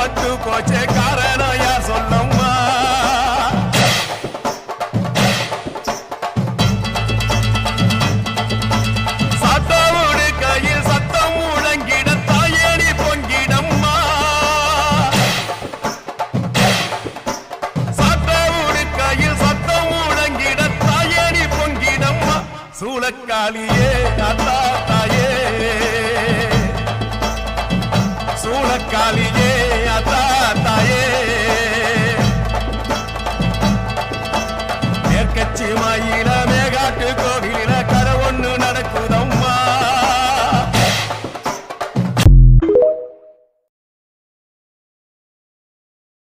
பட்டு போச்சே காரணம் யா சொல்லம்மா சாத்தோடு கையில் சத்தம் முழங்கிட தாயேனி பொங்கிடம்மா சாத்தோடு கையில் சத்தம் முழங்கிட தாயேனி பொங்கிடம்மா சூளக்காளியே தாயே சூளக்காளியே